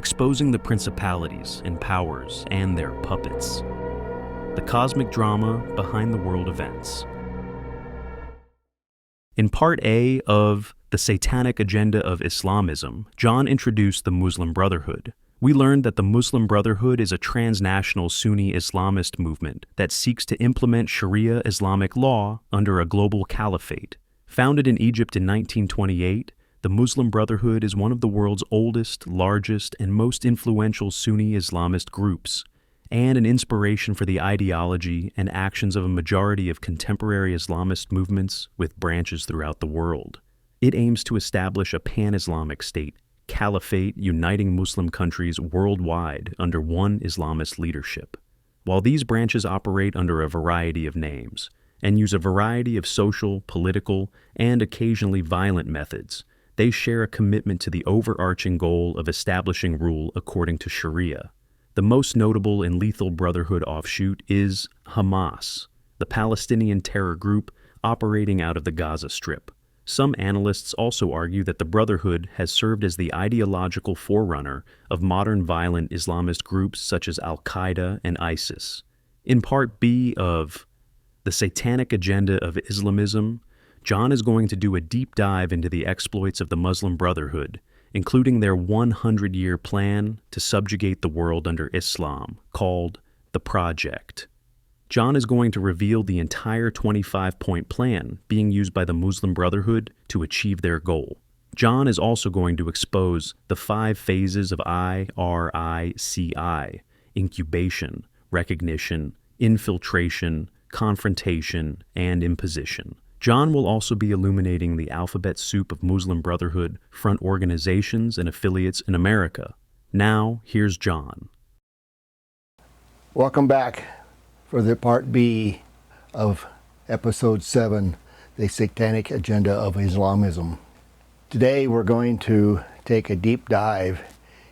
exposing the principalities and powers and their puppets. The cosmic drama behind the world events. In Part A of The Satanic Agenda of Islamism, John introduced the Muslim Brotherhood. We learned that the Muslim Brotherhood is a transnational Sunni Islamist movement that seeks to implement Sharia Islamic law under a global caliphate. Founded in Egypt in 1928, the Muslim Brotherhood is one of the world's oldest, largest, and most influential Sunni Islamist groups, and an inspiration for the ideology and actions of a majority of contemporary Islamist movements with branches throughout the world. It aims to establish a pan-Islamic state, caliphate uniting Muslim countries worldwide under one Islamist leadership. While these branches operate under a variety of names and use a variety of social, political, and occasionally violent methods, they share a commitment to the overarching goal of establishing rule according to Sharia. The most notable and lethal Brotherhood offshoot is Hamas, the Palestinian terror group operating out of the Gaza Strip. Some analysts also argue that the Brotherhood has served as the ideological forerunner of modern violent Islamist groups such as Al-Qaeda and ISIS. In Part B of The Satanic Agenda of Islamism, John is going to do a deep dive into the exploits of the Muslim Brotherhood, including their 100-year plan to subjugate the world under Islam, called the Project. John is going to reveal the entire 25-point plan being used by the Muslim Brotherhood to achieve their goal. John is also going to expose the 5 phases of IRICI: incubation, recognition, infiltration, confrontation, and imposition. John will also be illuminating the alphabet soup of Muslim Brotherhood front organizations and affiliates in America. Now, here's John. Welcome back for the Part B of Episode 7, The Satanic Agenda of Islamism. Today we're going to take a deep dive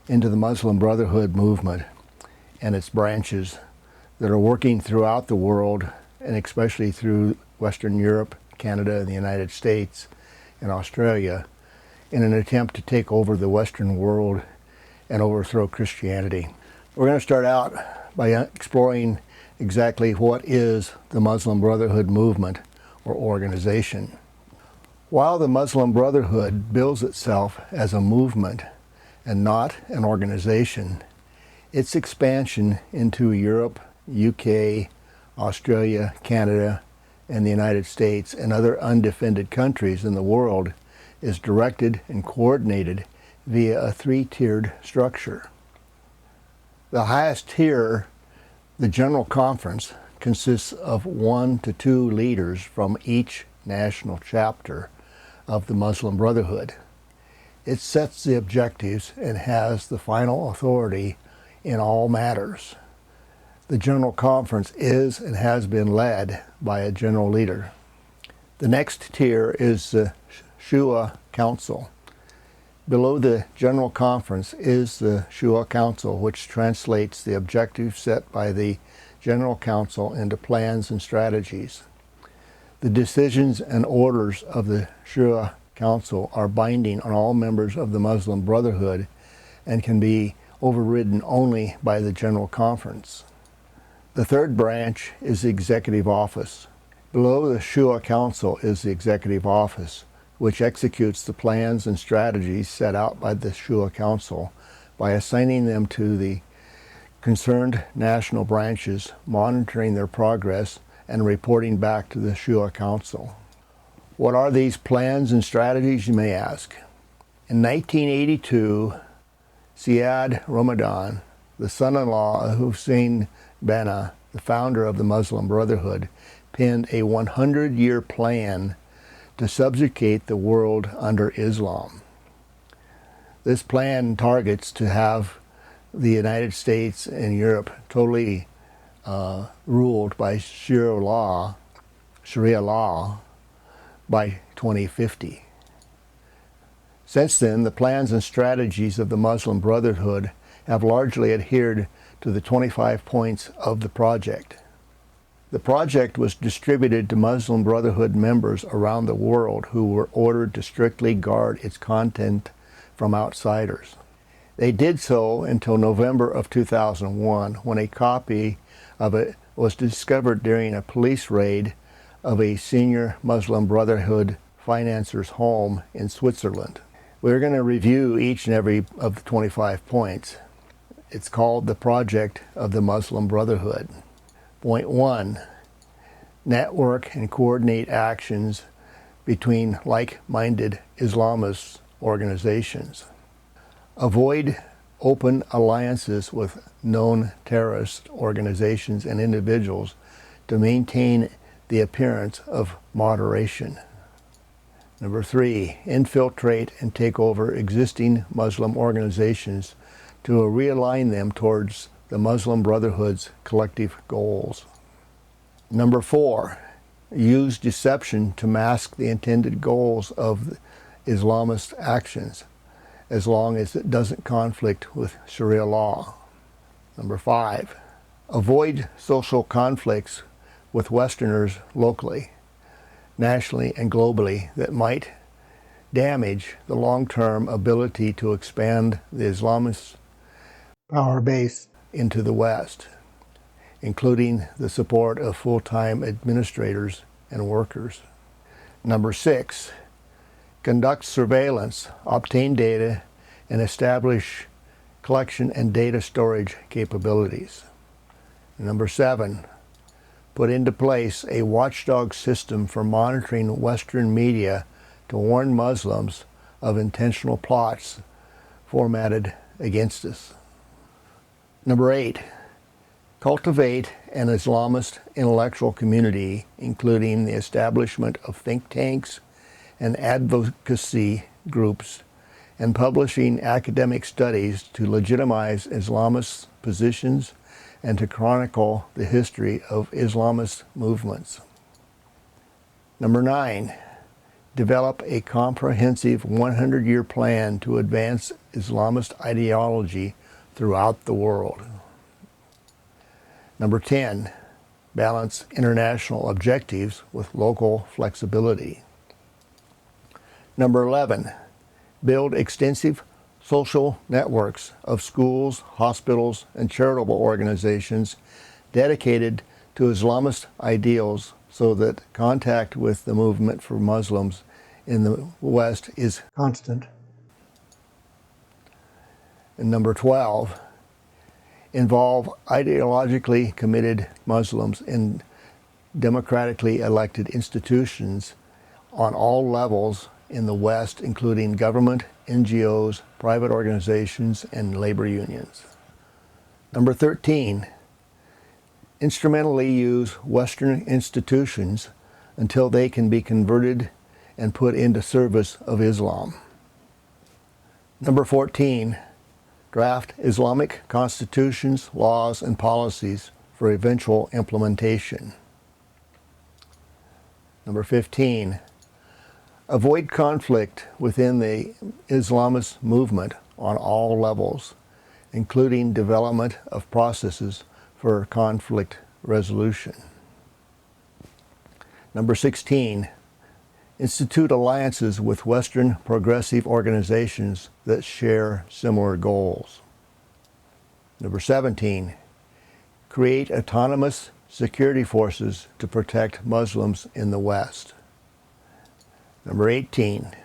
into the Muslim Brotherhood movement and its branches that are working throughout the world, and especially through Western Europe, Canada, the United States, and Australia, in an attempt to take over the Western world and overthrow Christianity. We're going to start out by exploring exactly what is the Muslim Brotherhood movement or organization. While the Muslim Brotherhood bills itself as a movement and not an organization, its expansion into Europe, UK, Australia, Canada, and the United States and other undefended countries in the world is directed and coordinated via a 3-tiered structure. The highest tier, the General Conference, consists of 1 to 2 leaders from each national chapter of the Muslim Brotherhood. It sets the objectives and has the final authority in all matters. The General Conference is and has been led by a general leader. The next tier is the Shura Council. Below the General Conference is the Shura Council, which translates the objectives set by the General Council into plans and strategies. The decisions and orders of the Shura Council are binding on all members of the Muslim Brotherhood and can be overridden only by the General Conference. The third branch is the Executive Office. Below the Shura Council is the Executive Office, which executes the plans and strategies set out by the Shura Council by assigning them to the concerned national branches, monitoring their progress, and reporting back to the Shura Council. What are these plans and strategies, you may ask? In 1982, Syed Ramadan, the son-in-law of Hussein Banna, the founder of the Muslim Brotherhood, penned a 100-year plan to subjugate the world under Islam. This plan targets to have the United States and Europe totally ruled by Sharia law by 2050. Since then, the plans and strategies of the Muslim Brotherhood have largely adhered to the 25 points of the project. The project was distributed to Muslim Brotherhood members around the world who were ordered to strictly guard its content from outsiders. They did so until November of 2001, when a copy of it was discovered during a police raid of a senior Muslim Brotherhood financer's home in Switzerland. We're going to review each and every of the 25 points. It's called the Project of the Muslim Brotherhood. Point 1. Network and coordinate actions between like-minded Islamist organizations. Avoid open alliances with known terrorist organizations and individuals to maintain the appearance of moderation. Number 3, infiltrate and take over existing Muslim organizations to realign them towards the Muslim Brotherhood's collective goals. Number 4, use deception to mask the intended goals of Islamist actions, as long as it doesn't conflict with Sharia law. Number 5, avoid social conflicts with Westerners locally, nationally, and globally that might damage the long-term ability to expand the Islamist power base into the West, including the support of full-time administrators and workers. Number 6, conduct surveillance, obtain data, and establish collection and data storage capabilities. Number 7, put into place a watchdog system for monitoring Western media to warn Muslims of intentional plots formatted against us. Number 8, cultivate an Islamist intellectual community, including the establishment of think tanks and advocacy groups, and publishing academic studies to legitimize Islamist positions and to chronicle the history of Islamist movements. Number 9, develop a comprehensive 100-year plan to advance Islamist ideology throughout the world. Number 10, balance international objectives with local flexibility. Number 11, build extensive social networks of schools, hospitals, and charitable organizations dedicated to Islamist ideals so that contact with the movement for Muslims in the West is constant. And number 12, involve ideologically committed Muslims in democratically elected institutions on all levels in the West, including government, NGOs, private organizations, and labor unions. Number 13, instrumentally use Western institutions until they can be converted and put into service of Islam. Number 14, draft Islamic constitutions, laws, and policies for eventual implementation. Number 15, avoid conflict within the Islamist movement on all levels, including development of processes for conflict resolution. Number 16, institute alliances with Western progressive organizations that share similar goals. Number 17, create autonomous security forces to protect Muslims in the West. Number 18,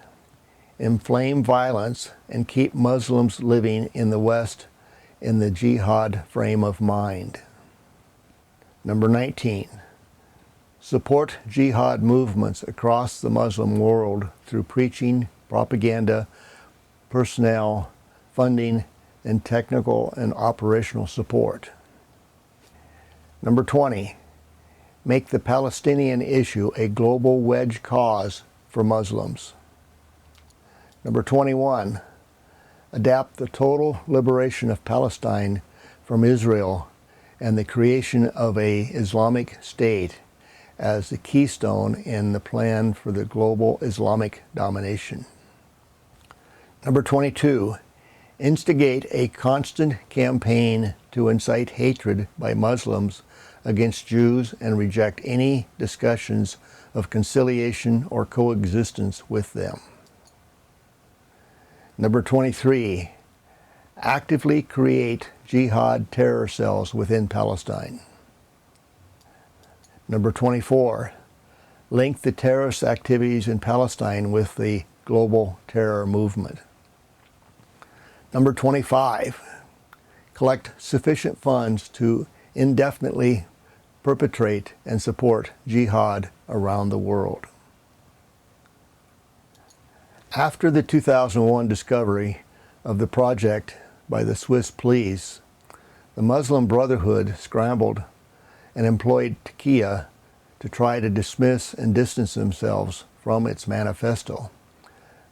inflame violence and keep Muslims living in the West in the jihad frame of mind. Number 19, support jihad movements across the Muslim world through preaching, propaganda, personnel, funding, and technical and operational support. Number 20, make the Palestinian issue a global wedge cause for Muslims. Number 21, adapt the total liberation of Palestine from Israel and the creation of an Islamic State as the keystone in the plan for the global Islamic domination. Number 22, instigate a constant campaign to incite hatred by Muslims against Jews and reject any discussions of conciliation or coexistence with them. Number 23, actively create jihad terror cells within Palestine. Number 24, link the terrorist activities in Palestine with the global terror movement. Number 25, collect sufficient funds to indefinitely perpetrate and support jihad around the world. After the 2001 discovery of the project by the Swiss police, the Muslim Brotherhood scrambled and employed taqiyya to try to dismiss and distance themselves from its manifesto,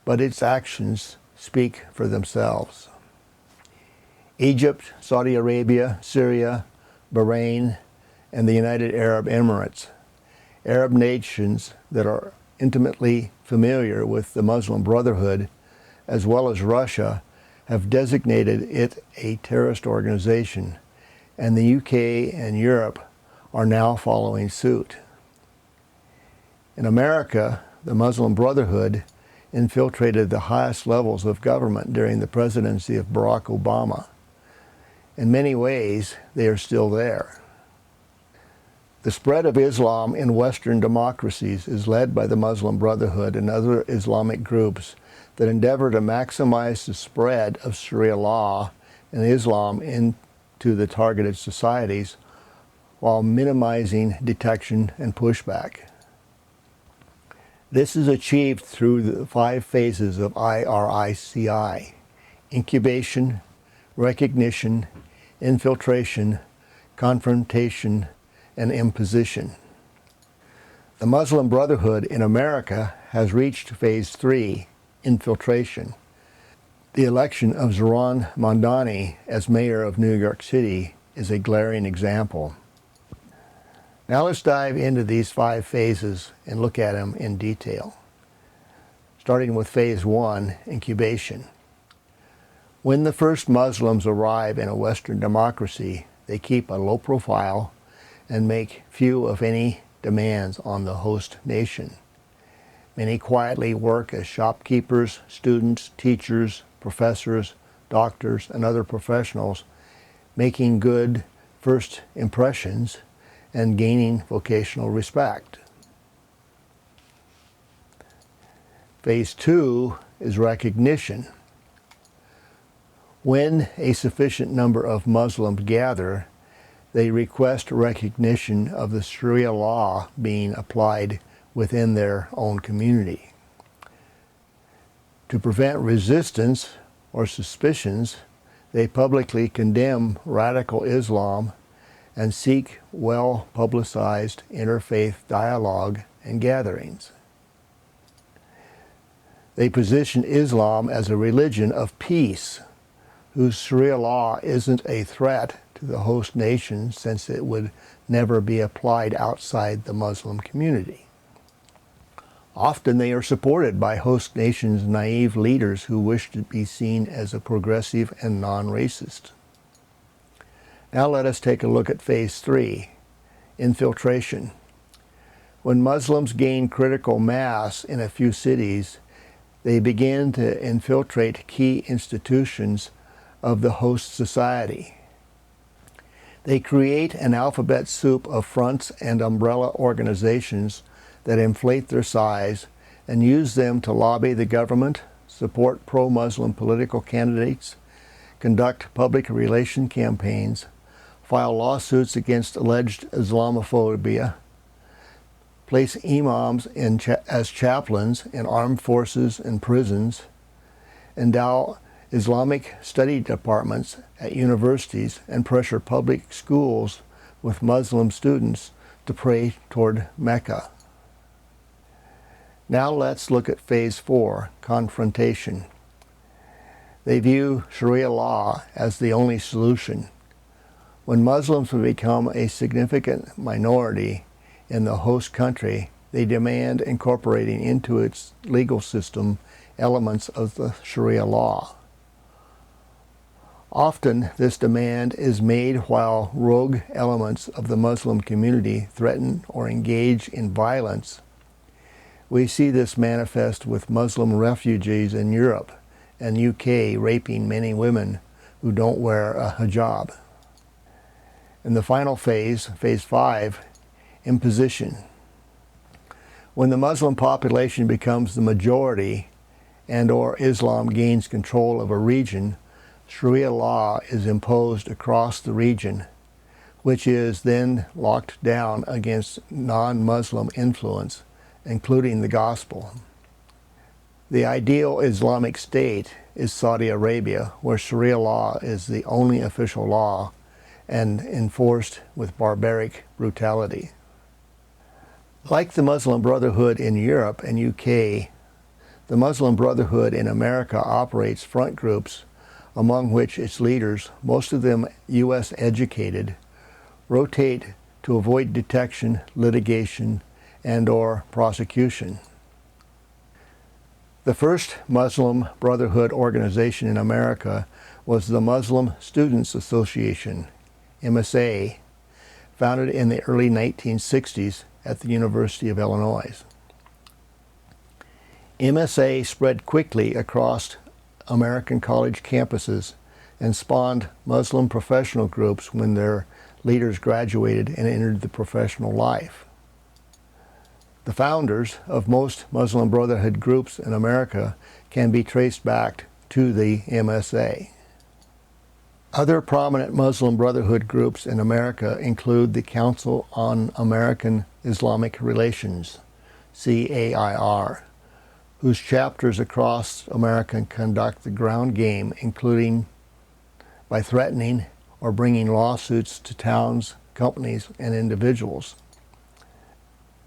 but its actions speak for themselves. Egypt, Saudi Arabia, Syria, Bahrain, and the United Arab Emirates, Arab nations that are intimately familiar with the Muslim Brotherhood, as well as Russia, have designated it a terrorist organization, and the UK and Europe are now following suit. In America, the Muslim Brotherhood infiltrated the highest levels of government during the presidency of Barack Obama. In many ways, they are still there. The spread of Islam in Western democracies is led by the Muslim Brotherhood and other Islamic groups that endeavor to maximize the spread of Sharia law and Islam into the targeted societies while minimizing detection and pushback. This is achieved through the 5 phases of IRICI: incubation, recognition, infiltration, confrontation, and imposition. The Muslim Brotherhood in America has reached phase 3, infiltration. The election of Zohran Mamdani as mayor of New York City is a glaring example. Now let's dive into these 5 phases and look at them in detail. Starting with phase 1, incubation. When the first Muslims arrive in a Western democracy, they keep a low profile and make few, if any, demands on the host nation. Many quietly work as shopkeepers, students, teachers, professors, doctors, and other professionals, making good first impressions and gaining vocational respect. Phase 2 is recognition. When a sufficient number of Muslims gather, they request recognition of the Sharia law being applied within their own community. To prevent resistance or suspicions, they publicly condemn radical Islam and seek well-publicized interfaith dialogue and gatherings. They position Islam as a religion of peace, whose Sharia law isn't a threat to the host nation since it would never be applied outside the Muslim community. Often they are supported by host nations' naive leaders who wish to be seen as a progressive and non-racist. Now let us take a look at phase 3, infiltration. When Muslims gain critical mass in a few cities, they begin to infiltrate key institutions of the host society. They create an alphabet soup of fronts and umbrella organizations that inflate their size and use them to lobby the government, support pro-Muslim political candidates, conduct public relation campaigns, file lawsuits against alleged Islamophobia, place imams as chaplains in armed forces and prisons, endow Islamic study departments at universities, and pressure public schools with Muslim students to pray toward Mecca. Now let's look at phase 4, confrontation. They view Sharia law as the only solution. When Muslims have become a significant minority in the host country, they demand incorporating into its legal system elements of the Sharia law. Often this demand is made while rogue elements of the Muslim community threaten or engage in violence. We see this manifest with Muslim refugees in Europe and UK raping many women who don't wear a hijab. In the final phase, phase 5, imposition. When the Muslim population becomes the majority and/or Islam gains control of a region, Sharia law is imposed across the region, which is then locked down against non-Muslim influence, including the gospel. The ideal Islamic state is Saudi Arabia, where Sharia law is the only official law and enforced with barbaric brutality. Like the Muslim Brotherhood in Europe and UK, the Muslim Brotherhood in America operates front groups, among which its leaders, most of them U.S. educated, rotate to avoid detection, litigation, and/or prosecution. The first Muslim Brotherhood organization in America was the Muslim Students Association, MSA, founded in the early 1960s at the University of Illinois. MSA spread quickly across American college campuses and spawned Muslim professional groups when their leaders graduated and entered the professional life. The founders of most Muslim Brotherhood groups in America can be traced back to the MSA. Other prominent Muslim Brotherhood groups in America include the Council on American Islamic Relations, CAIR, whose chapters across America conduct the ground game, including by threatening or bringing lawsuits to towns, companies, and individuals.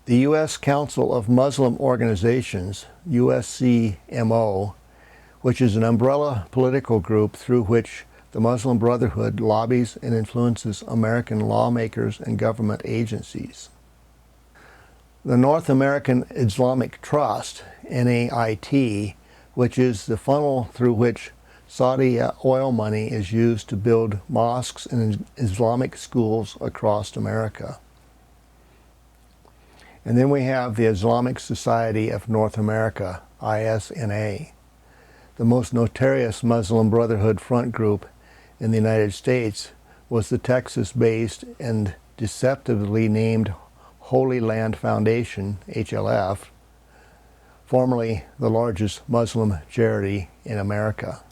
The U.S. Council of Muslim Organizations, USCMO, which is an umbrella political group through which the Muslim Brotherhood lobbies and influences American lawmakers and government agencies. The North American Islamic Trust, NAIT, which is the funnel through which Saudi oil money is used to build mosques and Islamic schools across America. And then we have the Islamic Society of North America, ISNA, the most notorious Muslim Brotherhood front group in the United States was the Texas-based and deceptively named Holy Land Foundation, HLF, formerly the largest Muslim charity in America.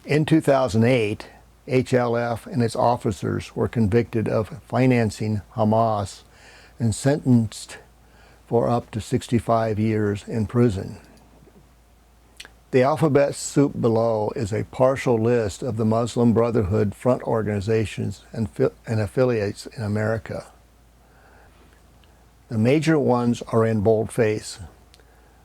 In 2008, HLF and its officers were convicted of financing Hamas and sentenced for up to 65 years in prison. The alphabet soup below is a partial list of the Muslim Brotherhood front organizations and affiliates in America. The major ones are in boldface.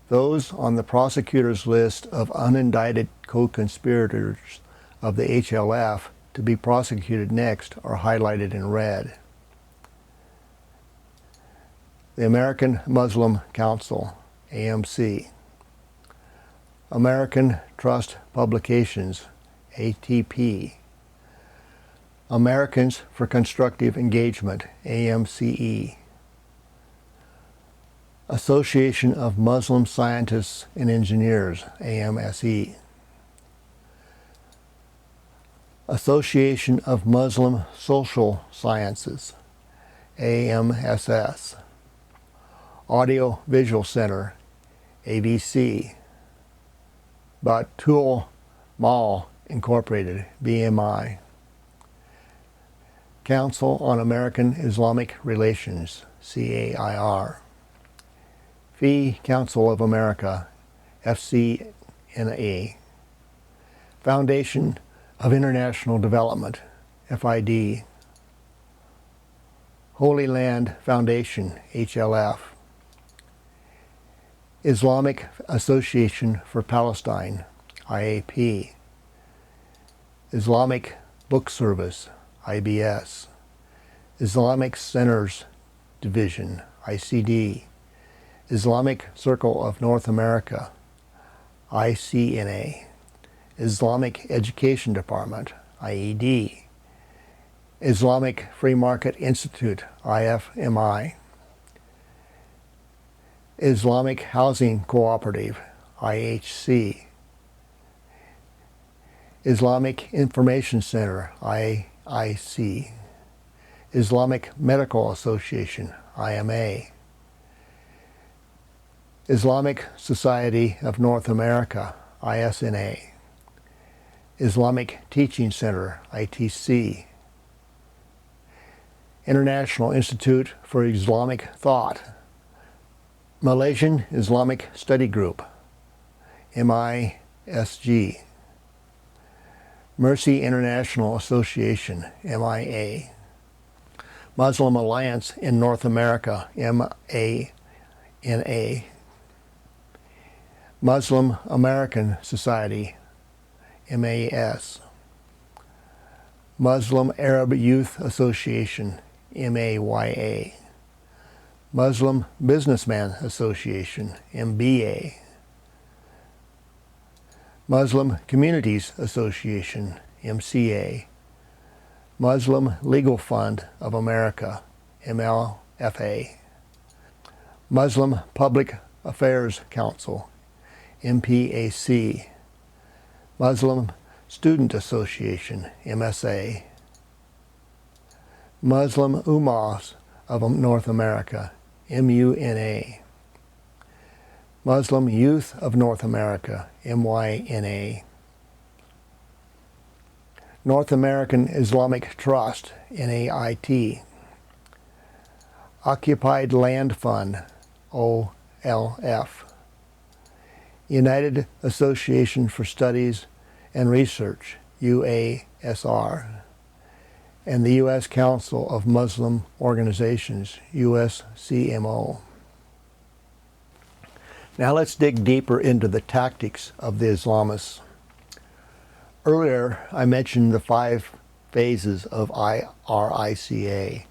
Those on the prosecutor's list of unindicted co-conspirators of the HLF to be prosecuted next are highlighted in red. The American Muslim Council, AMC. American Trust Publications, ATP. Americans for Constructive Engagement, AMCE. Association of Muslim Scientists and Engineers, AMSE. Association of Muslim Social Sciences, AMSS. Audio Visual Center, AVC. Batul Mall Incorporated, BMI. Council on American Islamic Relations, CAIR. Fee Council of America, FCNA. Foundation of International Development, FID. Holy Land Foundation, HLF. Islamic Association for Palestine, IAP. Islamic Book Service, IBS. Islamic Centers Division, ICD. Islamic Circle of North America, ICNA. Islamic Education Department, IED. Islamic Free Market Institute, IFMI. Islamic Housing Cooperative, IHC. Islamic Information Center, IIC. Islamic Medical Association, IMA. Islamic Society of North America, ISNA. Islamic Teaching Center, ITC. International Institute for Islamic Thought. Malaysian Islamic Study Group, MISG. Mercy International Association, MIA. Muslim Alliance in North America, MANA. Muslim American Society, MAS. Muslim Arab Youth Association, MAYA. Muslim Businessman Association, MBA. Muslim Communities Association, MCA. Muslim Legal Fund of America, MLFA. Muslim Public Affairs Council, MPAC. Muslim Student Association, MSA. Muslim Ummahs of North America, MUNA. Muslim Youth of North America, MYNA. North American Islamic Trust, NAIT. Occupied Land Fund, OLF. United Association for Studies and Research, UASR. And the U.S. Council of Muslim Organizations, USCMO. Now let's dig deeper into the tactics of the Islamists. Earlier, I mentioned the 5 phases of RICA.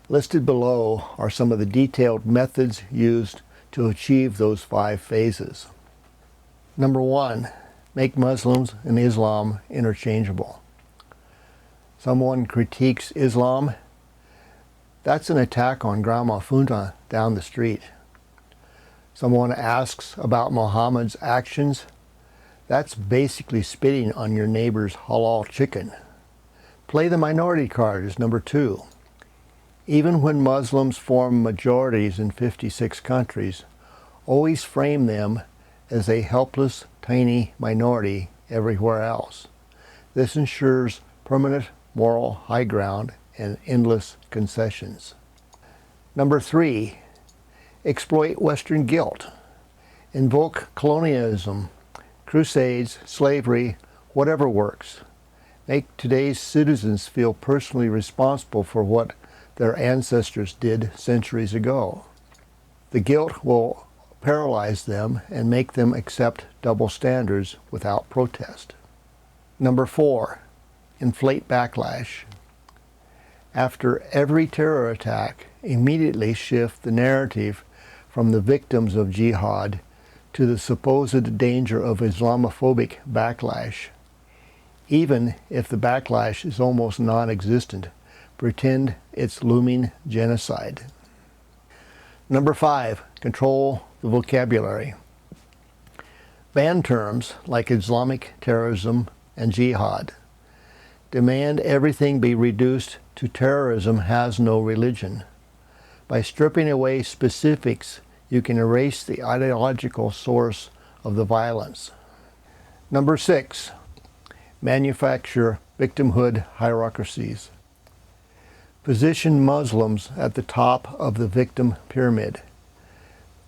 Listed below are some of the detailed methods used to achieve those 5 phases. Number 1, make Muslims and Islam interchangeable. Someone critiques Islam, that's an attack on Grandma Funda down the street. Someone asks about Muhammad's actions, that's basically spitting on your neighbor's halal chicken. Play the minority card is number 2. Even when Muslims form majorities in 56 countries, always frame them as a helpless, tiny minority everywhere else. This ensures permanent moral high ground and endless concessions. Number 3, exploit Western guilt. Invoke colonialism, crusades, slavery, whatever works. Make today's citizens feel personally responsible for what their ancestors did centuries ago. The guilt will paralyze them and make them accept double standards without protest. Number 4, inflate backlash. After every terror attack, immediately shift the narrative from the victims of jihad to the supposed danger of Islamophobic backlash. Even if the backlash is almost non-existent, pretend it's looming genocide. Number 5, control the vocabulary. Ban terms like Islamic terrorism and jihad. Demand everything be reduced to terrorism has no religion. By stripping away specifics, you can erase the ideological source of the violence. Number 6, manufacture victimhood hierarchies. Position Muslims at the top of the victim pyramid.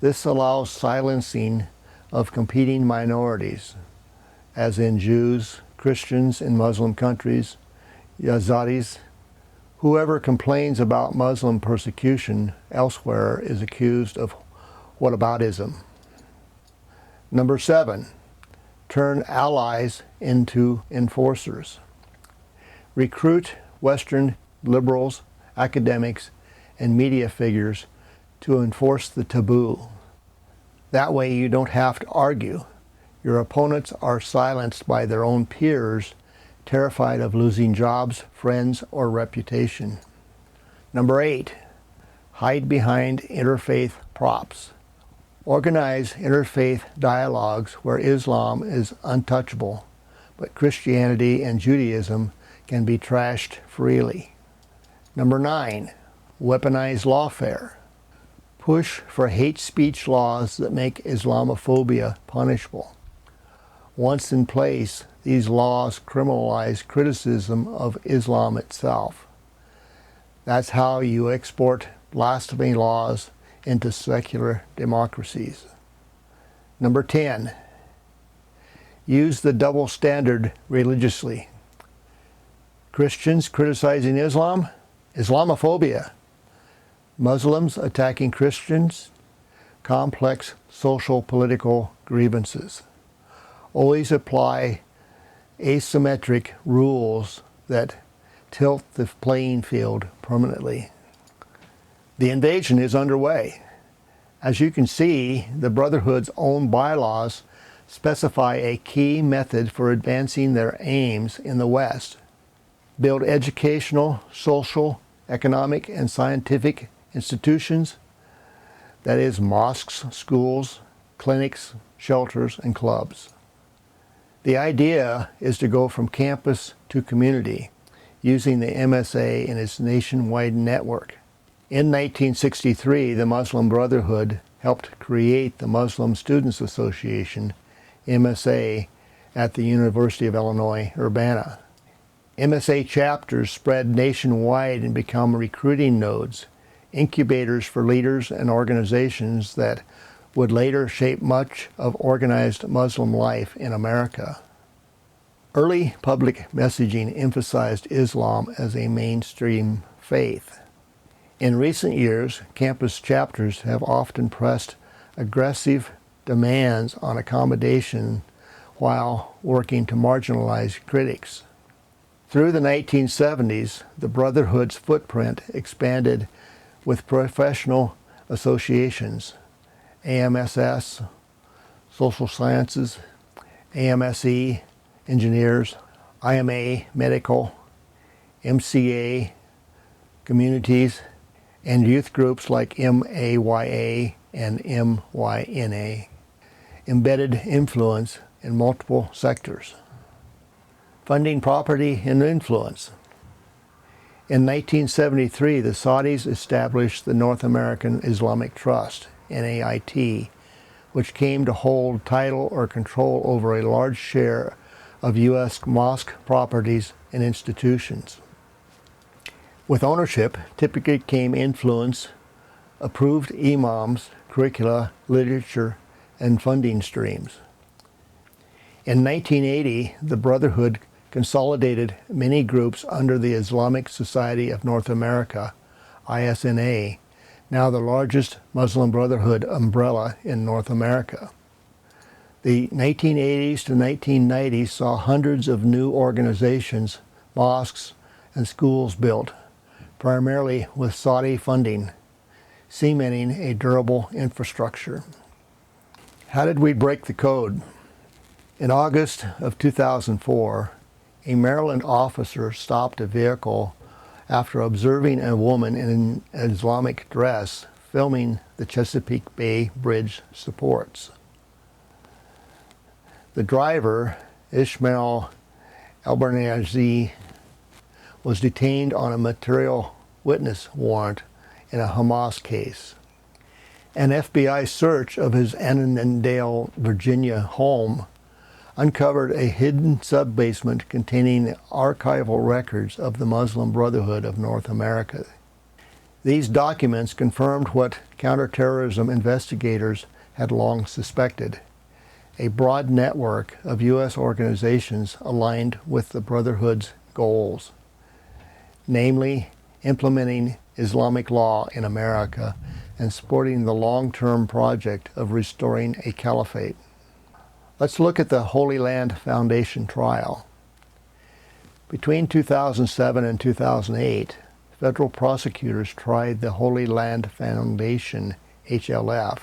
This allows silencing of competing minorities, as in Jews, Christians in Muslim countries, Yazidis. Whoever complains about Muslim persecution elsewhere is accused of whataboutism. Number 7, turn allies into enforcers. Recruit Western liberals, academics, and media figures to enforce the taboo. That way you don't have to argue. Your opponents are silenced by their own peers, terrified of losing jobs, friends, or reputation. Number 8, hide behind interfaith props. Organize interfaith dialogues where Islam is untouchable, but Christianity and Judaism can be trashed freely. Number 9, weaponize lawfare. Push for hate speech laws that make Islamophobia punishable. Once in place, these laws criminalize criticism of Islam itself. That's how you export blasphemy laws into secular democracies. Number 10, use the double standard religiously. Christians criticizing Islam, Islamophobia. Muslims attacking Christians, complex social political grievances. Always apply asymmetric rules that tilt the playing field permanently. The invasion is underway. As you can see, the Brotherhood's own bylaws specify a key method for advancing their aims in the West. Build educational, social, economic, and scientific institutions, that is, mosques, schools, clinics, shelters, and clubs. The idea is to go from campus to community, using the MSA in its nationwide network. In 1963, the Muslim Brotherhood helped create the Muslim Students Association, MSA, at the University of Illinois, Urbana. MSA chapters spread nationwide and become recruiting nodes, incubators for leaders and organizations that would later shape much of organized Muslim life in America. Early public messaging emphasized Islam as a mainstream faith. In recent years, campus chapters have often pressed aggressive demands on accommodation while working to marginalize critics. Through the 1970s, the Brotherhood's footprint expanded with professional associations, AMSS, Social Sciences, AMSE, Engineers, IMA, Medical, MCA, Communities, and youth groups like MAYA and MYNA, embedded influence in multiple sectors. Funding property and influence. In 1973, the Saudis established the North American Islamic Trust, NAIT, which came to hold title or control over a large share of U.S. mosque properties and institutions. With ownership typically came influence, approved imams, curricula, literature, and funding streams. In 1980, the Brotherhood consolidated many groups under the Islamic Society of North America, ISNA, now the largest Muslim Brotherhood umbrella in North America. The 1980s to 1990s saw hundreds of new organizations, mosques, and schools built, primarily with Saudi funding, cementing a durable infrastructure. How did we break the code? In August of 2004, a Maryland officer stopped a vehicle after observing a woman in an Islamic dress filming the Chesapeake Bay Bridge supports. The driver, Ismail Albernazi, was detained on a material witness warrant in a Hamas case. An FBI search of his Annandale, Virginia home uncovered a hidden sub-basement containing archival records of the Muslim Brotherhood of North America. These documents confirmed what counterterrorism investigators had long suspected: a broad network of U.S. organizations aligned with the Brotherhood's goals, namely implementing Islamic law in America and supporting the long-term project of restoring a caliphate. Let's look at the Holy Land Foundation trial. Between 2007 and 2008, federal prosecutors tried the Holy Land Foundation, HLF,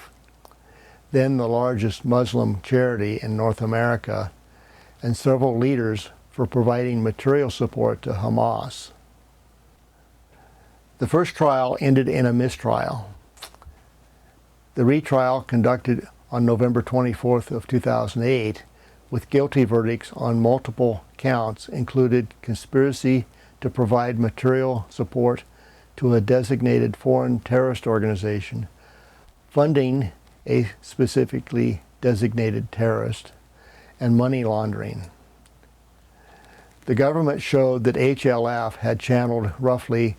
then the largest Muslim charity in North America, and several leaders for providing material support to Hamas. The first trial ended in a mistrial. The retrial, conducted on November 24th of 2008, with guilty verdicts on multiple counts included conspiracy to provide material support to a designated foreign terrorist organization, funding a specifically designated terrorist, and money laundering. The government showed that HLF had channeled roughly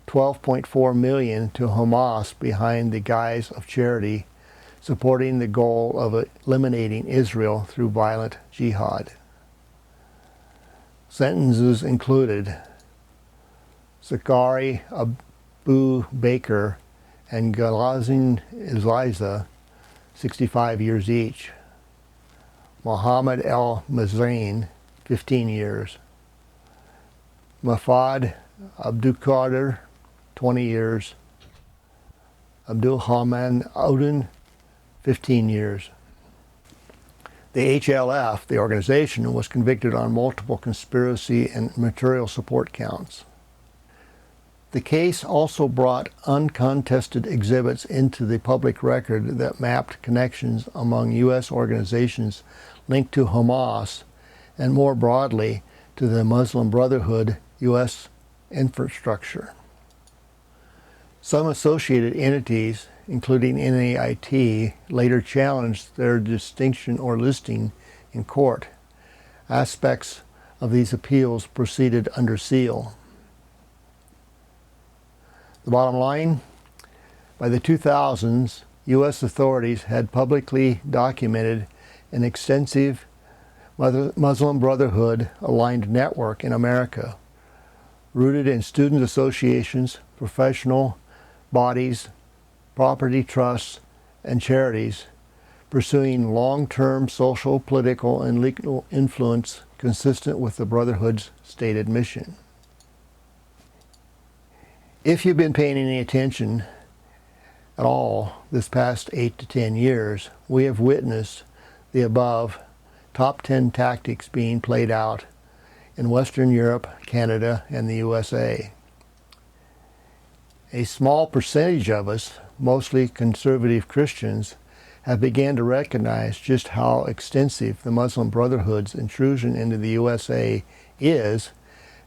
$12.4 million to Hamas behind the guise of charity, supporting the goal of eliminating Israel through violent jihad. Sentences included Zachary Abu Bakr and Galazin Eliza, 65 years each. Mohammed El Mazrain, 15 years. Mafad Abdulkader, 20 years. Abdul Haman Odin, 15 years. The HLF, the organization, was convicted on multiple conspiracy and material support counts. The case also brought uncontested exhibits into the public record that mapped connections among U.S. organizations linked to Hamas and more broadly to the Muslim Brotherhood U.S. infrastructure. Some associated entities, including NAIT, later challenged their distinction or listing in court. Aspects of these appeals proceeded under seal. The bottom line, by the 2000s, U.S. authorities had publicly documented an extensive Muslim Brotherhood-aligned network in America, rooted in student associations, professional bodies, property trusts, and charities, pursuing long-term social, political, and legal influence consistent with the Brotherhood's stated mission. If you've been paying any attention at all this past 8 to 10 years, we have witnessed the above top 10 tactics being played out in Western Europe, Canada, and the USA. A small percentage of us, mostly conservative Christians, have begun to recognize just how extensive the Muslim Brotherhood's intrusion into the USA is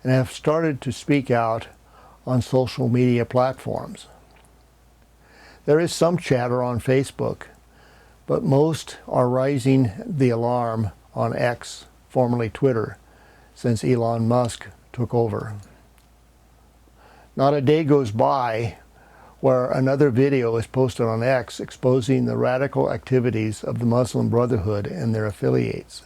and have started to speak out on social media platforms. There is some chatter on Facebook, but most are raising the alarm on X, formerly Twitter, since Elon Musk took over. Not a day goes by where another video is posted on X exposing the radical activities of the Muslim Brotherhood and their affiliates.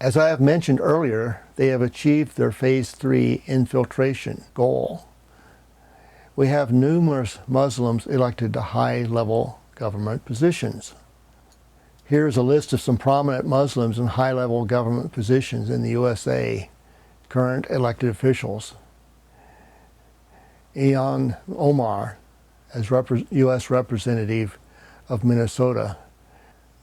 As I have mentioned earlier, they have achieved their Phase 3 infiltration goal. We have numerous Muslims elected to high-level government positions. Here is a list of some prominent Muslims in high-level government positions in the USA, current elected officials. Ilhan Omar, as U.S. Representative of Minnesota.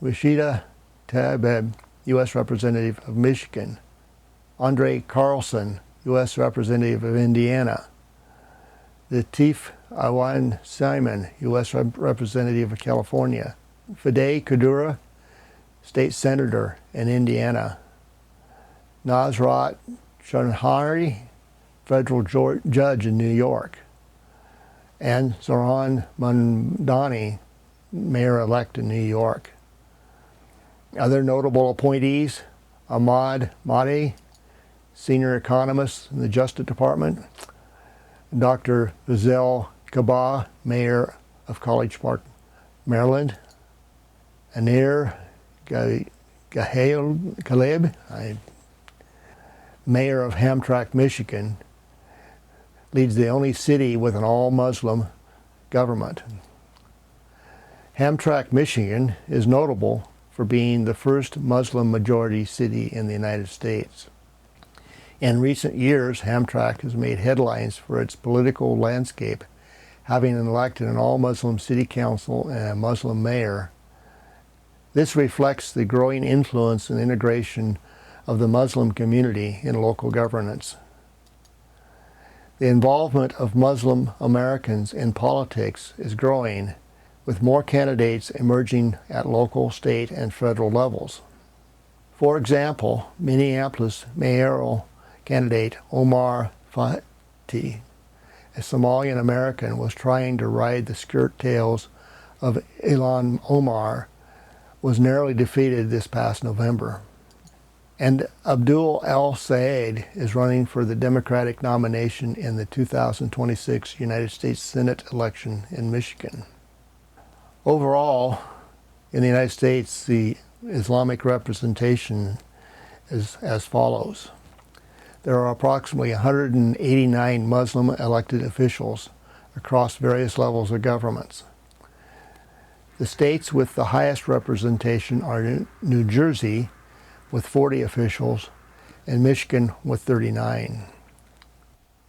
Rashida Tlaib, U.S. Representative of Michigan. Andre Carlson, U.S. Representative of Indiana. Latif Awan Simon, U.S. Representative of California. Fideh Kadura, State Senator in Indiana. Nasrat Shanhari, Federal Judge in New York. And Zohran Mamdani, Mayor-elect in New York. Other notable appointees: Ahmad Mahdi, Senior Economist in the Justice Department. Dr. Faisal Kabah, Mayor of College Park, Maryland. Anir Kaleb, Mayor of Hamtramck, Michigan, leads the only city with an all-Muslim government. Hamtramck, Michigan is notable for being the first Muslim-majority city in the United States. In recent years, Hamtramck has made headlines for its political landscape, having elected an all-Muslim city council and a Muslim mayor. This reflects the growing influence and integration of the Muslim community in local governance. The involvement of Muslim Americans in politics is growing, with more candidates emerging at local, state, and federal levels. For example, Minneapolis mayoral candidate Omar Fatih, a Somalian American, was trying to ride the skirt tails of Ilhan Omar, was narrowly defeated this past November. And Abdul El-Sayed is running for the Democratic nomination in the 2026 United States Senate election in Michigan. Overall, in the United States, the Islamic representation is as follows. There are approximately 189 Muslim elected officials across various levels of governments. The states with the highest representation are New Jersey, with 40 officials, and Michigan with 39.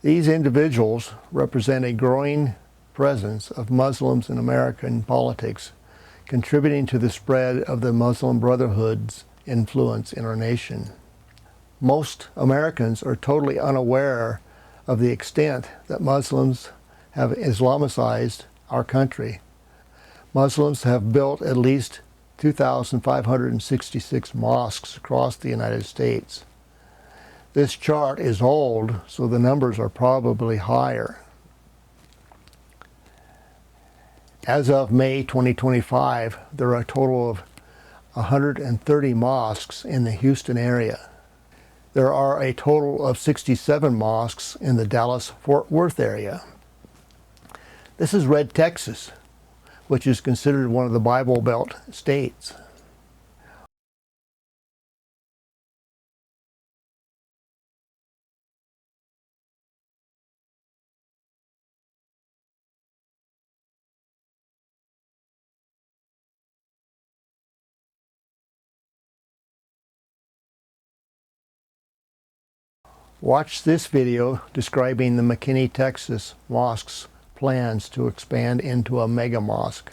These individuals represent a growing presence of Muslims in American politics, contributing to the spread of the Muslim Brotherhood's influence in our nation. Most Americans are totally unaware of the extent that Muslims have Islamicized our country. Muslims have built at least 2,566 mosques across the United States. This chart is old, so the numbers are probably higher. As of May 2025, there are a total of 130 mosques in the Houston area. There are a total of 67 mosques in the Dallas-Fort Worth area. This is Red Texas, which is considered one of the Bible Belt states. Watch this video describing the McKinney, Texas mosque's plans to expand into a mega mosque.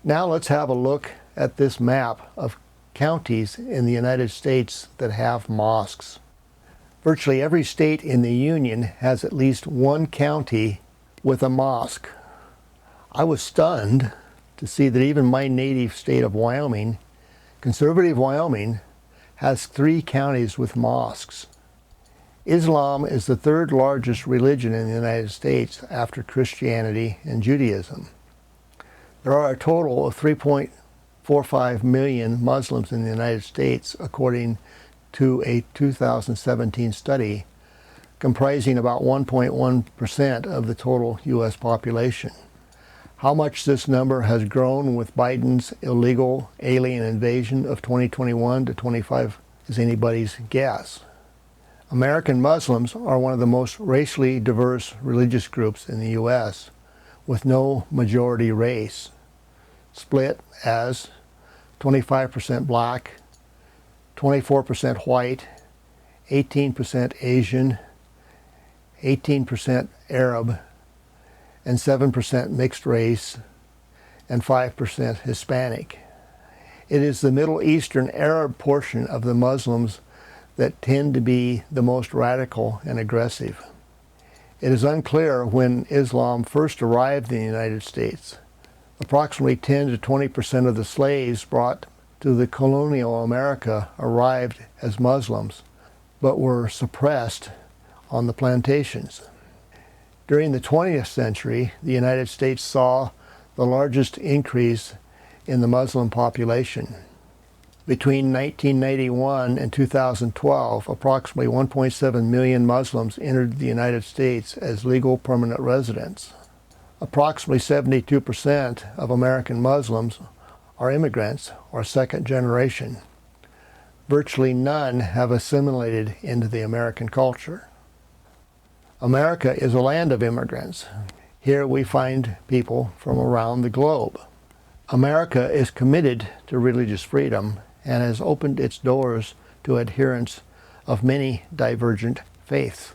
Now let's have a look at this map of counties in the United States that have mosques. Virtually every state in the Union has at least one county with a mosque. I was stunned to see that even my native state of Wyoming, conservative Wyoming, has 3 counties with mosques. Islam is the 3rd largest religion in the United States after Christianity and Judaism. There are a total of 3.45 million Muslims in the United States, according to a 2017 study, comprising about 1.1% of the total U.S. population. How much this number has grown with Biden's illegal alien invasion of 2021 to 25 is anybody's guess. American Muslims are one of the most racially diverse religious groups in the U.S., with no majority race, split as 25% black, 24% white, 18% Asian, 18% Arab, and 7% mixed race, and 5% Hispanic. It is the Middle Eastern Arab portion of the Muslims that tend to be the most radical and aggressive. It is unclear when Islam first arrived in the United States. Approximately 10 to 20% of the slaves brought to the colonial America arrived as Muslims, but were suppressed on the plantations. During the 20th century, the United States saw the largest increase in the Muslim population. Between 1991 and 2012, approximately 1.7 million Muslims entered the United States as legal permanent residents. Approximately 72% of American Muslims are immigrants or second generation. Virtually none have assimilated into the American culture. America is a land of immigrants. Here we find people from around the globe. America is committed to religious freedom and has opened its doors to adherents of many divergent faiths.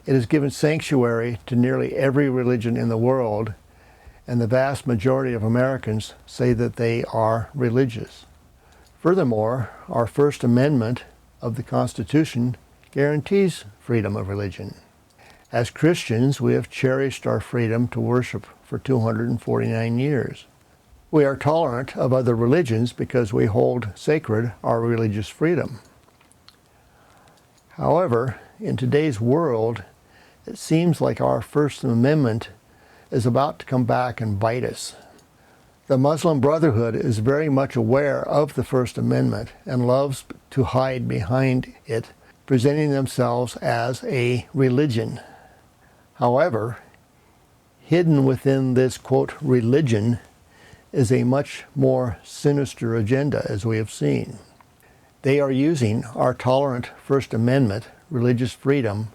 It has given sanctuary to nearly every religion in the world, and the vast majority of Americans say that they are religious. Furthermore, our First Amendment of the Constitution guarantees freedom of religion. As Christians, we have cherished our freedom to worship for 249 years. We are tolerant of other religions because we hold sacred our religious freedom. However, in today's world, it seems like our First Amendment is about to come back and bite us. The Muslim Brotherhood is very much aware of the First Amendment and loves to hide behind it, presenting themselves as a religion. However, hidden within this, quote, religion is a much more sinister agenda, as we have seen. They are using our tolerant First Amendment, religious freedom,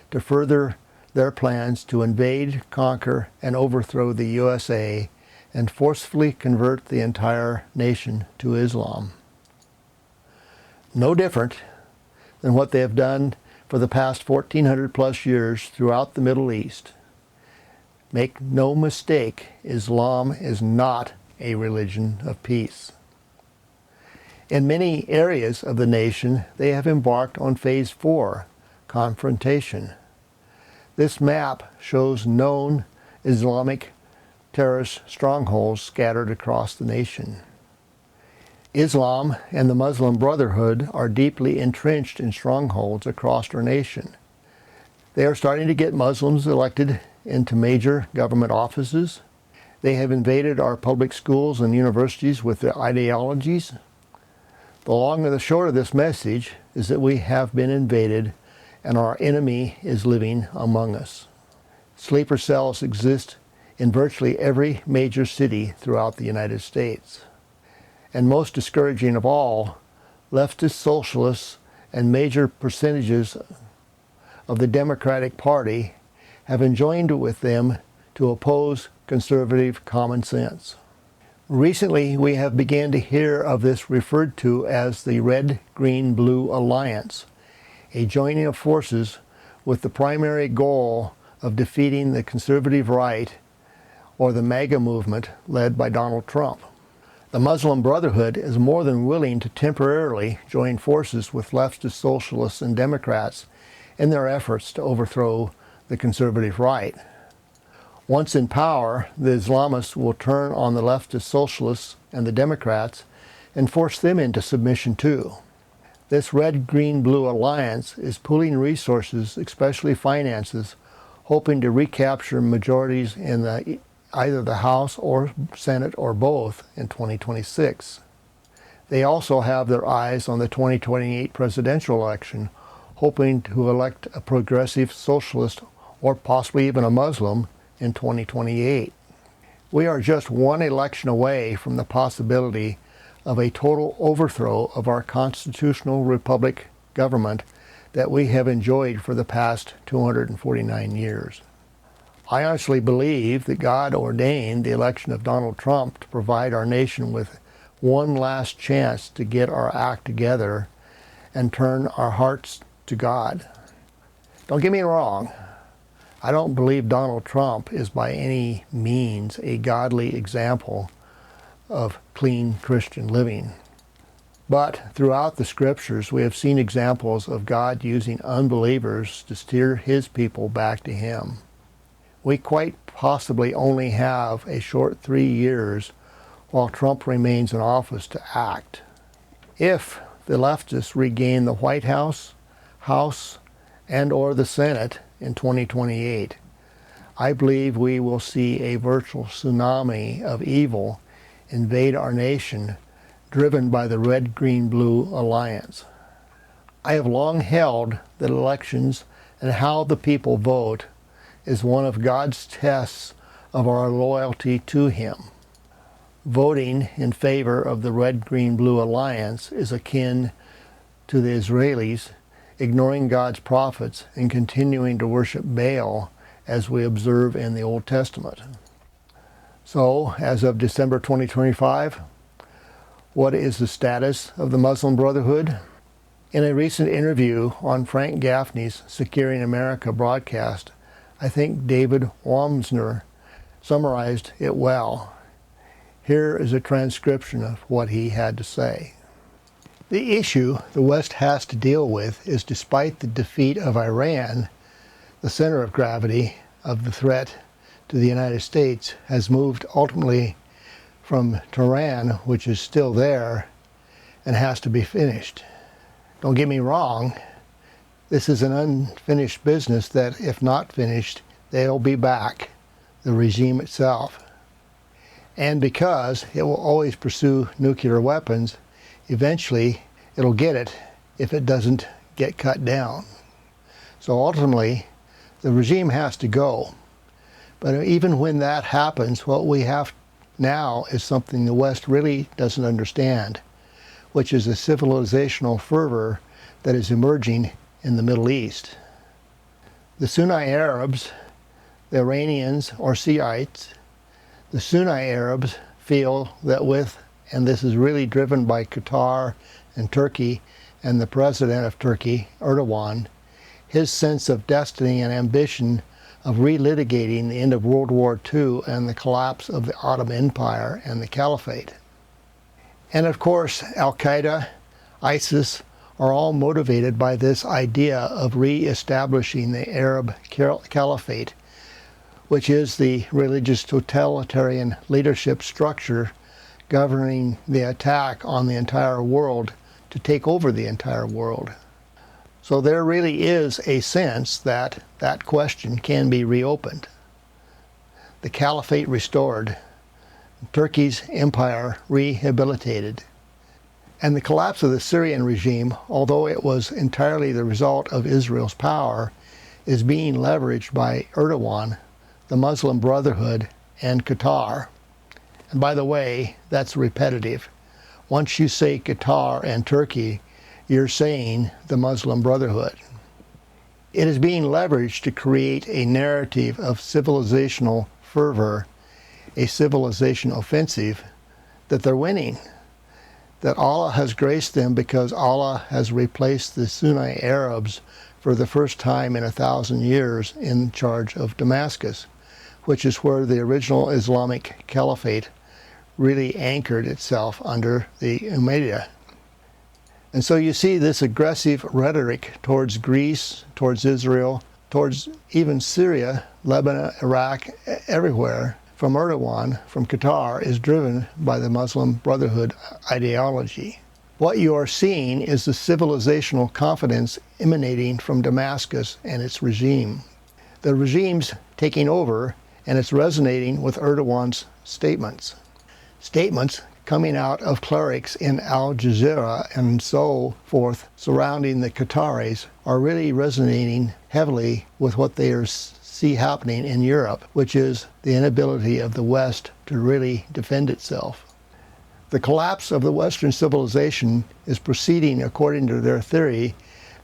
to further their plans to invade, conquer, and overthrow the USA and forcefully convert the entire nation to Islam. No different than what they have done for the past 1,400 plus years throughout the Middle East. Make no mistake, Islam is not a religion of peace. In many areas of the nation, they have embarked on Phase 4, confrontation. This map shows known Islamic terrorist strongholds scattered across the nation. Islam and the Muslim Brotherhood are deeply entrenched in strongholds across our nation. They are starting to get Muslims elected into major government offices. They have invaded our public schools and universities with their ideologies. The long and the short of this message is that we have been invaded and our enemy is living among us. Sleeper cells exist in virtually every major city throughout the United States. And most discouraging of all, leftist socialists and major percentages of the Democratic Party have joined with them to oppose conservative common sense. Recently, we have begun to hear of this referred to as the Red-Green-Blue Alliance, a joining of forces with the primary goal of defeating the conservative right or the MAGA movement led by Donald Trump. The Muslim Brotherhood is more than willing to temporarily join forces with leftist socialists and Democrats in their efforts to overthrow the conservative right. Once in power, the Islamists will turn on the leftist socialists and the Democrats and force them into submission too. This red-green-blue alliance is pooling resources, especially finances, hoping to recapture majorities in either the House or Senate or both in 2026. They also have their eyes on the 2028 presidential election, hoping to elect a progressive socialist or possibly even a Muslim in 2028. We are just one election away from the possibility of a total overthrow of our constitutional republic government that we have enjoyed for the past 249 years. I honestly believe that God ordained the election of Donald Trump to provide our nation with one last chance to get our act together and turn our hearts to God. Don't get me wrong, I don't believe Donald Trump is by any means a godly example of clean Christian living. But throughout the scriptures, we have seen examples of God using unbelievers to steer his people back to him. We quite possibly only have a short 3 years while Trump remains in office to act. If the leftists regain the White House, and or the Senate in 2028, I believe we will see a virtual tsunami of evil invade our nation, driven by the red-green-blue alliance. I have long held that elections and how the people vote is one of God's tests of our loyalty to him. Voting in favor of the red-green-blue alliance is akin to the Israelis ignoring God's prophets and continuing to worship Baal, as we observe in the Old Testament. So, as of December 2025, what is the status of the Muslim Brotherhood? In a recent interview on Frank Gaffney's Securing America broadcast, I think David Wamsner summarized it well. Here is a transcription of what he had to say. The issue the West has to deal with is, despite the defeat of Iran, the center of gravity of the threat to the United States has moved ultimately from Tehran, which is still there and has to be finished. Don't get me wrong, this is an unfinished business that, if not finished, they'll be back, the regime itself. And because it will always pursue nuclear weapons, eventually it'll get it if it doesn't get cut down. So ultimately, the regime has to go. But even when that happens, what we have now is something the West really doesn't understand, which is a civilizational fervor that is emerging in the Middle East. The Sunni Arabs, the Iranians or Shiites, the Sunni Arabs feel that and this is really driven by Qatar and Turkey and the president of Turkey, Erdogan, his sense of destiny and ambition of relitigating the end of World War II and the collapse of the Ottoman Empire and the Caliphate. And of course, Al-Qaeda, ISIS are all motivated by this idea of re-establishing the Arab Caliphate, which is the religious totalitarian leadership structure governing the attack on the entire world to take over the entire world. So there really is a sense that that question can be reopened. The caliphate restored, Turkey's empire rehabilitated, and the collapse of the Syrian regime, although it was entirely the result of Israel's power, is being leveraged by Erdogan, the Muslim Brotherhood, and Qatar. And by the way, that's repetitive. Once you say Qatar and Turkey, you're saying the Muslim Brotherhood. It is being leveraged to create a narrative of civilizational fervor, a civilization offensive, that they're winning, that Allah has graced them because Allah has replaced the Sunni Arabs for the first time in 1,000 years in charge of Damascus, which is where the original Islamic Caliphate really anchored itself under the Umayyad. And so you see this aggressive rhetoric towards Greece, towards Israel, towards even Syria, Lebanon, Iraq, everywhere, from Erdogan, from Qatar, is driven by the Muslim Brotherhood ideology. What you are seeing is the civilizational confidence emanating from Damascus and its regime. The regime's taking over, and it's resonating with Erdogan's statements. Statements coming out of clerics in Al Jazeera and so forth surrounding the Qataris are really resonating heavily with what they see happening in Europe, which is the inability of the West to really defend itself. The collapse of the Western civilization is proceeding according to their theory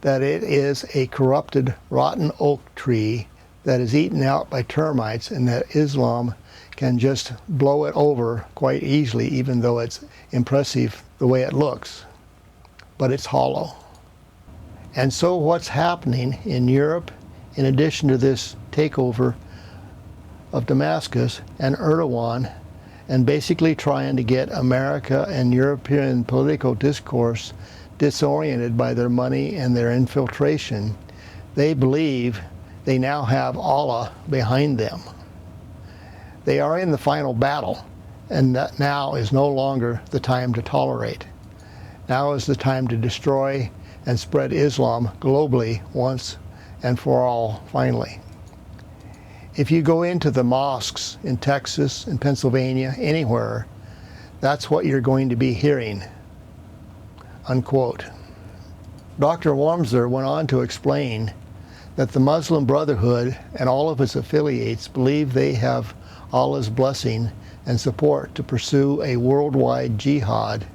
that it is a corrupted, rotten oak tree that is eaten out by termites, and that Islam can just blow it over quite easily, even though it's impressive the way it looks. But it's hollow. And so what's happening in Europe, in addition to this takeover of Damascus and Erdogan, and basically trying to get America and European political discourse disoriented by their money and their infiltration, they believe they now have Allah behind them. They are in the final battle, and that now is no longer the time to tolerate. Now is the time to destroy and spread Islam globally once and for all, finally. If you go into the mosques in Texas, in Pennsylvania, anywhere, that's what you're going to be hearing, unquote. Dr. Wamser went on to explain that the Muslim Brotherhood and all of its affiliates believe they have Allah's blessing and support to pursue a worldwide jihad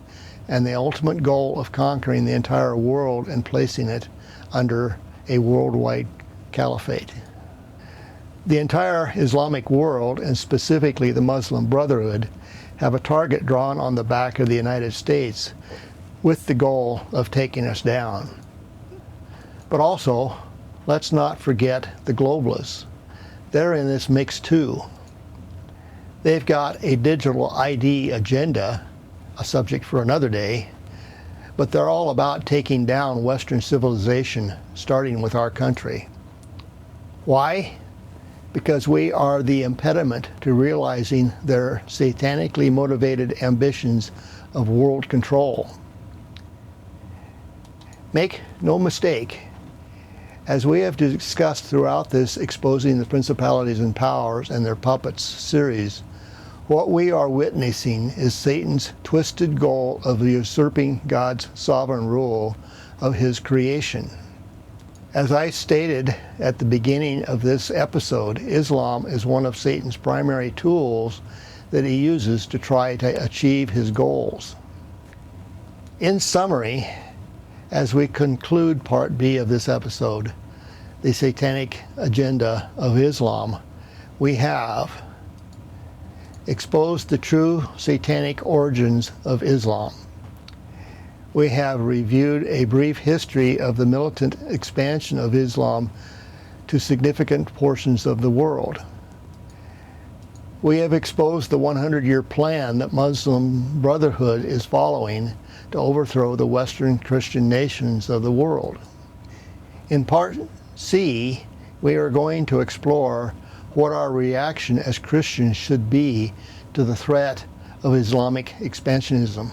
and the ultimate goal of conquering the entire world and placing it under a worldwide caliphate. The entire Islamic world, and specifically the Muslim Brotherhood, have a target drawn on the back of the United States with the goal of taking us down. But also, let's not forget the globalists. They're in this mix too. They've got a digital ID agenda, a subject for another day, but they're all about taking down Western civilization, starting with our country. Why? Because we are the impediment to realizing their satanically motivated ambitions of world control. Make no mistake, as we have discussed throughout this Exposing the Principalities and Powers and Their Puppets series, what we are witnessing is Satan's twisted goal of usurping God's sovereign rule of his creation. As I stated at the beginning of this episode, Islam is one of Satan's primary tools that he uses to try to achieve his goals. In summary, as we conclude Part B of this episode, the Satanic agenda of Islam, we have exposed the true satanic origins of Islam. We have reviewed a brief history of the militant expansion of Islam to significant portions of the world. We have exposed the 100-year plan that Muslim Brotherhood is following to overthrow the Western Christian nations of the world. In Part C, we are going to explore what our reaction as Christians should be to the threat of Islamic expansionism.